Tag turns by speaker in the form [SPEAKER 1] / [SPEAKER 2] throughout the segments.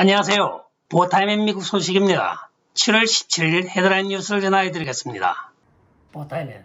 [SPEAKER 1] 안녕하세요. 보타임의 미국 소식입니다. 7월 17일 헤드라인 뉴스를 전해드리겠습니다. 보타임의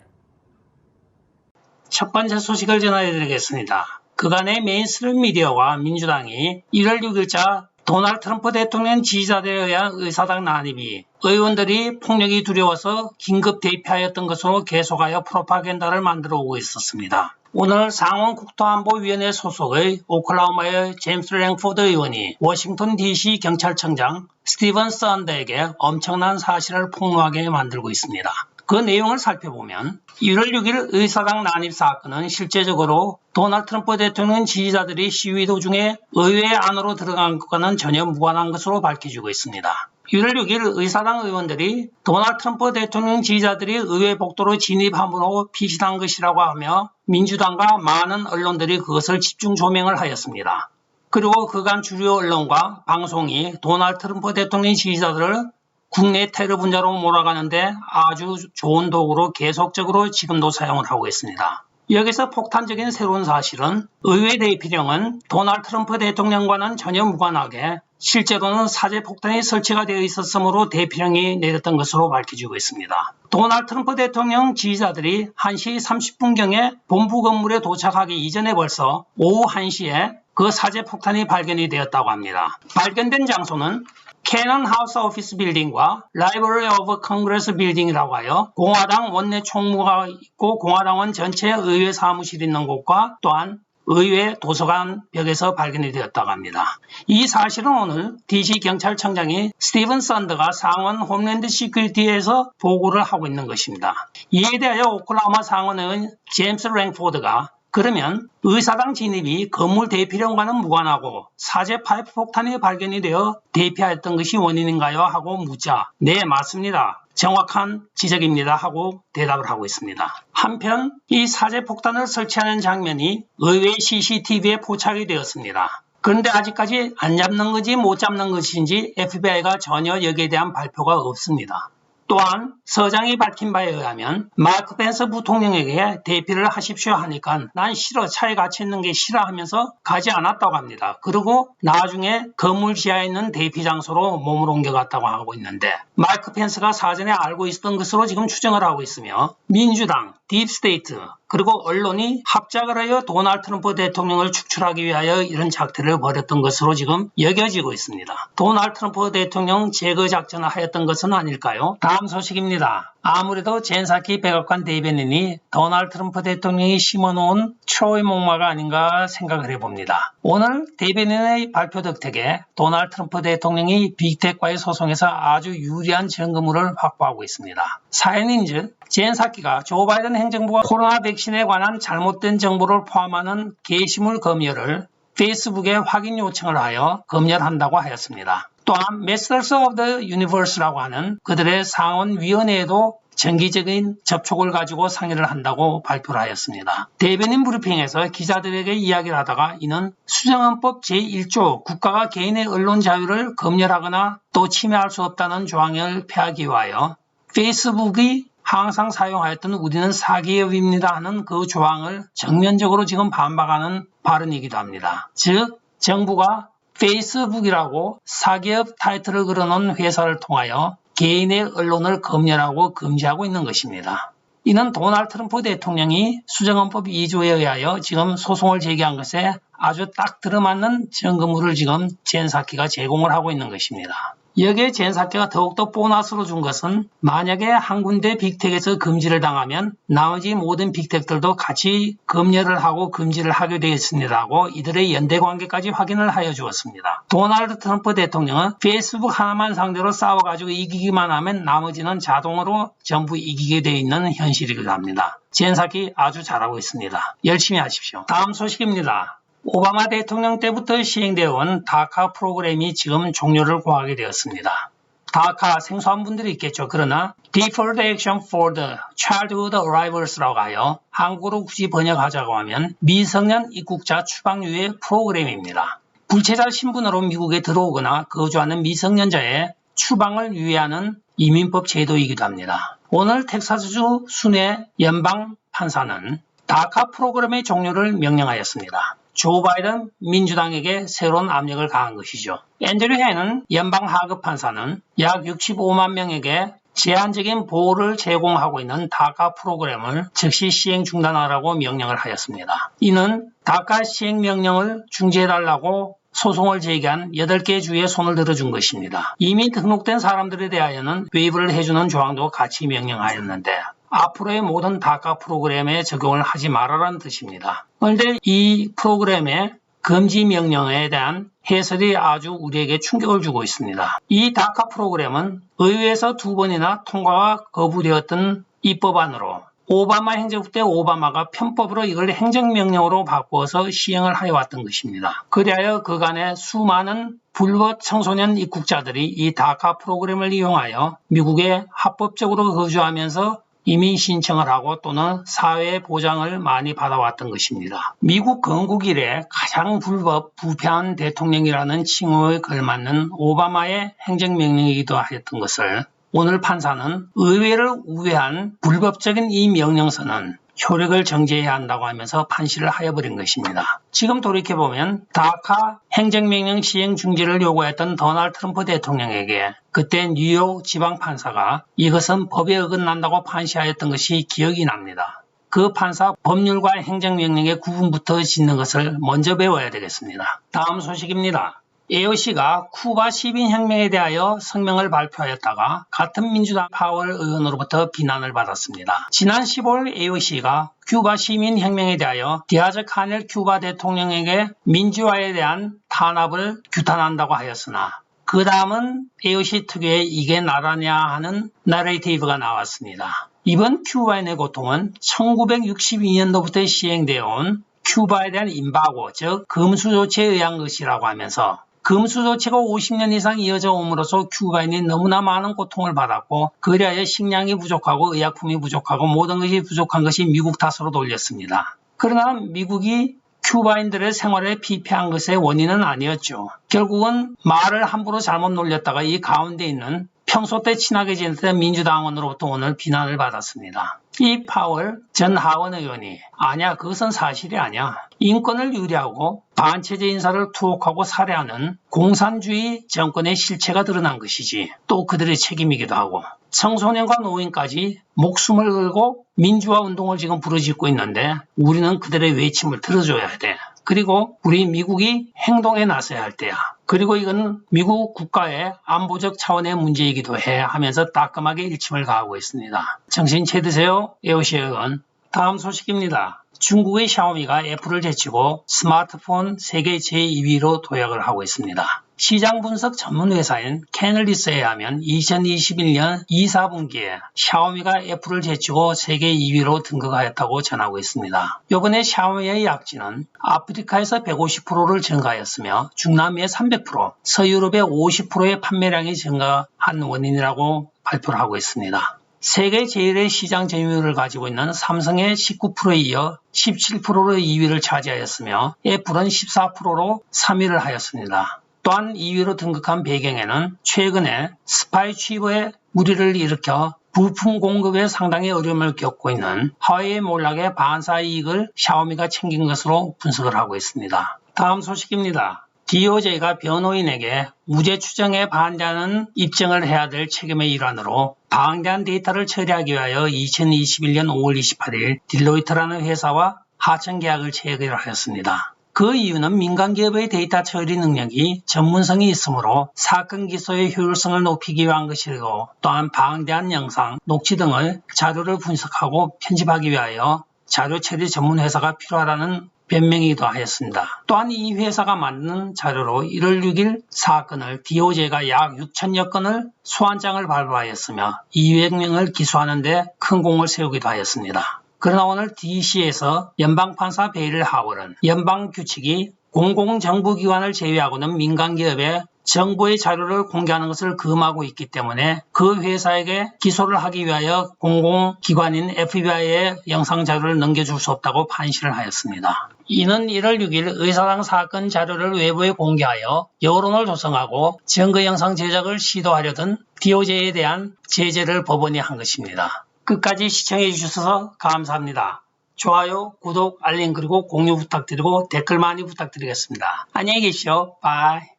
[SPEAKER 1] 첫 번째 소식을 전해드리겠습니다. 그간의 메인스트림 미디어와 민주당이 1월 6일자 도널드 트럼프 대통령 지지자들에 의한 의사당 난입이 의원들이 폭력이 두려워서 긴급 대피하였던 것으로 계속하여 프로파간다를 만들어 오고 있었습니다. 오늘 상원 국토안보위원회 소속의 오클라호마의 제임스 랭포드 의원이 워싱턴 DC 경찰청장 스티븐 썬더에게 엄청난 사실을 폭로하게 만들고 있습니다. 그 내용을 살펴보면 1월 6일 의사당 난입 사건은 실제적으로 도널드 트럼프 대통령 지지자들이 시위 도중에 의회 안으로 들어간 것과는 전혀 무관한 것으로 밝혀지고 있습니다. 1월 6일 의사당 의원들이 도널드 트럼프 대통령 지지자들이 의회 복도로 진입함으로 피신한 것이라고 하며 민주당과 많은 언론들이 그것을 집중 조명을 하였습니다. 그리고 그간 주요 언론과 방송이 도널드 트럼프 대통령 지지자들을 국내 테러 분자로 몰아가는데 아주 좋은 도구로 계속적으로 지금도 사용을 하고 있습니다. 여기서 폭탄적인 새로운 사실은 의회 대피령은 도널드 트럼프 대통령과는 전혀 무관하게 실제로는 사제 폭탄이 설치가 되어 있었으므로 대피령이 내렸던 것으로 밝혀지고 있습니다. 도널드 트럼프 대통령 지지자들이 1시 30분경에 본부 건물에 도착하기 이전에 벌써 오후 1시에 그 사제 폭탄이 발견이 되었다고 합니다. 발견된 장소는 캐넌 하우스 오피스 빌딩과 라이브러리 오브 컨그레스 빌딩이라고 하여 공화당 원내 총무가 있고 공화당원 전체 의회 사무실이 있는 곳과 또한 의회 도서관 벽에서 발견이 되었다고 합니다. 이 사실은 오늘 DC 경찰청장이 스티븐 썬더가 상원 홈랜드 시큐리티에서 보고를 하고 있는 것입니다. 이에 대하여 오클라호마 상원의원 제임스 랭포드가 그러면 의사당 진입이 건물 대피령과는 무관하고 사제 파이프 폭탄이 발견이 되어 대피하였던 것이 원인인가요? 하고 묻자 네 맞습니다. 정확한 지적입니다. 하고 대답을 하고 있습니다. 한편 이 사제 폭탄을 설치하는 장면이 의회 CCTV에 포착이 되었습니다. 그런데 아직까지 안 잡는 건지 못 잡는 것인지 FBI가 전혀 여기에 대한 발표가 없습니다. 또한 서장이 밝힌 바에 의하면 마이크 펜스 부통령에게 대피를 하십시오 하니까 난 싫어 차에 갇혀 있는 게 싫어 하면서 가지 않았다고 합니다. 그리고 나중에 건물 지하에 있는 대피 장소로 몸을 옮겨갔다고 하고 있는데 마이크 펜스가 사전에 알고 있었던 것으로 지금 추정을 하고 있으며 민주당, 딥스테이트 그리고 언론이 합작을 하여 도널드 트럼프 대통령을 축출하기 위하여 이런 작태를 벌였던 것으로 지금 여겨지고 있습니다. 도널드 트럼프 대통령 제거 작전을 하였던 것은 아닐까요? 다음 소식입니다. 아무래도 젠사키 백악관 대변인이 도널드 트럼프 대통령이 심어놓은 트로이 목마가 아닌가 생각을 해봅니다. 오늘 대변인의 발표 덕택에 도널드 트럼프 대통령이 빅텍과의 소송에서 아주 유리한 증거물을 확보하고 있습니다. 사연인즉 젠사키가 조 바이든 행정부가 코로나 백신에 관한 잘못된 정보를 포함하는 게시물 검열을 페이스북에 확인 요청을 하여 검열한다고 하였습니다. 또한 Masters of the Universe라고 하는 그들의 상원위원회에도 정기적인 접촉을 가지고 상의를 한다고 발표를 하였습니다. 대변인 브리핑에서 기자들에게 이야기를 하다가 이는 수정헌법 제1조 국가가 개인의 언론 자유를 검열하거나 또 침해할 수 없다는 조항을 폐하기 위하여 페이스북이 항상 사용하였던 우리는 사기업입니다 하는 그 조항을 정면적으로 지금 반박하는 발언이기도 합니다. 즉 정부가 페이스북이라고 사기업 타이틀을 걸어놓은 회사를 통하여 개인의 언론을 검열하고 금지하고 있는 것입니다. 이는 도널드 트럼프 대통령이 수정헌법 2조에 의하여 지금 소송을 제기한 것에 아주 딱 들어맞는 증거물을 지금 젠사키가 제공을 하고 있는 것입니다. 여기에 젠사키가 더욱더 보너스로 준 것은 만약에 한 군데 빅텍에서 금지를 당하면 나머지 모든 빅텍들도 같이 검열을 하고 금지를 하게 되었습니다라고 이들의 연대관계까지 확인을 하여 주었습니다. 도널드 트럼프 대통령은 페이스북 하나만 상대로 싸워가지고 이기기만 하면 나머지는 자동으로 전부 이기게 되어 있는 현실이기도 합니다. 젠사키 아주 잘하고 있습니다. 열심히 하십시오. 다음 소식입니다. 오바마 대통령 때부터 시행되어 온 다카 프로그램이 지금 종료를 고하게 되었습니다. 다카 생소한 분들이 있겠죠. 그러나 Deferred Action for the Childhood Arrivals라고 하여 한국어로 굳이 번역하자고 하면 미성년 입국자 추방 유예 프로그램입니다. 불체자 신분으로 미국에 들어오거나 거주하는 미성년자의 추방을 유예하는 이민법 제도이기도 합니다. 오늘 텍사스주 순회 연방 판사는 다카 프로그램의 종료를 명령하였습니다. 조 바이든 민주당에게 새로운 압력을 가한 것이죠. 앤드류 헤는 연방 하급 판사는 약 65만 명에게 제한적인 보호를 제공하고 있는 다카 프로그램을 즉시 시행 중단하라고 명령을 하였습니다. 이는 다카 시행 명령을 중지해달라고 소송을 제기한 8개 주에 손을 들어준 것입니다. 이미 등록된 사람들에 대하여는 웨이브를 해주는 조항도 같이 명령하였는데 앞으로의 모든 다카 프로그램에 적용을 하지 말아라는 뜻입니다. 그런데 이 프로그램의 금지 명령에 대한 해설이 아주 우리에게 충격을 주고 있습니다. 이 다카 프로그램은 의회에서 2번이나 통과가 거부되었던 입법안으로 오바마 행정부 때 오바마가 편법으로 이걸 행정명령으로 바꾸어서 시행을 하여왔던 것입니다. 그리하여 그간의 수많은 불법 청소년 입국자들이 이 다카 프로그램을 이용하여 미국에 합법적으로 거주하면서 이민 신청을 하고 또는 사회 보장을 많이 받아왔던 것입니다. 미국 건국 이래 가장 불법 부패한 대통령이라는 칭호에 걸맞는 오바마의 행정명령이기도 하였던 것을 오늘 판사는 의회를 우회한 불법적인 이 명령서는 효력을 정지해야 한다고 하면서 판시를 하여버린 것입니다. 지금 돌이켜보면 다카 행정명령 시행 중지를 요구했던 도널드 트럼프 대통령에게 그때 뉴욕 지방판사가 이것은 법에 어긋난다고 판시하였던 것이 기억이 납니다. 그 판사 법률과 행정명령의 구분부터 짓는 것을 먼저 배워야 되겠습니다. 다음 소식입니다. AOC가 쿠바 시민혁명에 대하여 성명을 발표하였다가 같은 민주당 파월 의원으로부터 비난을 받았습니다. 지난 15일 AOC가 쿠바 시민혁명에 대하여 디아즈 카넬 쿠바 대통령에게 민주화에 대한 탄압을 규탄한다고 하였으나 그 다음은 AOC 특유의 이게 나라냐 하는 내러티브가 나왔습니다. 이번 쿠바의 고통은 1962년도부터 시행되어 온 쿠바에 대한 임바고, 즉 금수 조치에 의한 것이라고 하면서 금수 조치가 50년 이상 이어져 옴으로써 쿠바인이 너무나 많은 고통을 받았고 그리하여 식량이 부족하고 의약품이 부족하고 모든 것이 부족한 것이 미국 탓으로 돌렸습니다. 그러나 미국이 쿠바인들의 생활에 피폐한 것의 원인은 아니었죠. 결국은 말을 함부로 잘못 놀렸다가 이 가운데 있는 평소 때 친하게 지냈던 민주당원으로부터 오늘 비난을 받았습니다. 이 파월 전 하원 의원이 아니야 그것은 사실이 아니야. 인권을 유리하고 반체제 인사를 투옥하고 살해하는 공산주의 정권의 실체가 드러난 것이지 또 그들의 책임이기도 하고 청소년과 노인까지 목숨을 걸고 민주화 운동을 지금 부르짖고 있는데 우리는 그들의 외침을 들어줘야 돼. 그리고 우리 미국이 행동에 나서야 할 때야. 그리고 이건 미국 국가의 안보적 차원의 문제이기도 해 하면서 따끔하게 일침을 가하고 있습니다. 정신 차리세요, AOC 의원. 다음 소식입니다. 중국의 샤오미가 애플을 제치고 스마트폰 세계 제2위로 도약을 하고 있습니다. 시장 분석 전문 회사인 캐널리스에 하면 2021년 2, 4분기에 샤오미가 애플을 제치고 세계 2위로 등극하였다고 전하고 있습니다. 이번에 샤오미의 약진은 아프리카에서 150%를 증가하였으며 중남미의 300%, 서유럽의 50%의 판매량이 증가한 원인이라고 발표를 하고 있습니다. 세계 제1의 시장 점유율을 가지고 있는 삼성의 19%에 이어 17%로 2위를 차지하였으며 애플은 14%로 3위를 하였습니다. 또한 2위로 등극한 배경에는 최근에 스파이 취급에 무리를 일으켜 부품 공급에 상당히 어려움을 겪고 있는 하웨이 몰락의 반사 이익을 샤오미가 챙긴 것으로 분석을 하고 있습니다. 다음 소식입니다. DOJ가 변호인에게 무죄 추정에 반대하는 입증을 해야 될 책임의 일환으로 방대한 데이터를 처리하기 위하여 2021년 5월 28일 딜로이트라는 회사와 하청 계약을 체결하였습니다. 그 이유는 민간기업의 데이터 처리 능력이 전문성이 있으므로 사건 기소의 효율성을 높이기 위한 것이고 또한 방대한 영상, 녹취 등을 자료를 분석하고 편집하기 위하여 자료 처리 전문 회사가 필요하다는 변명이기도 하였습니다. 또한 이 회사가 만든 자료로 1월 6일 사건을 DOJ가 약 6천여 건을 소환장을 발부하였으며 200명을 기소하는 데 큰 공을 세우기도 하였습니다. 그러나 오늘 DC에서 연방판사 베일 하월은 연방규칙이 공공정부기관을 제외하고는 민간기업에 정부의 자료를 공개하는 것을 금하고 있기 때문에 그 회사에게 기소를 하기 위하여 공공기관인 FBI에 영상자료를 넘겨줄 수 없다고 판시를 하였습니다. 이는 1월 6일 의사당 사건 자료를 외부에 공개하여 여론을 조성하고 증거영상 제작을 시도하려던 DOJ에 대한 제재를 법원이 한 것입니다. 끝까지 시청해 주셔서 감사합니다. 좋아요, 구독, 알림 그리고 공유 부탁드리고 댓글 많이 부탁드리겠습니다. 안녕히 계십시오. 바이.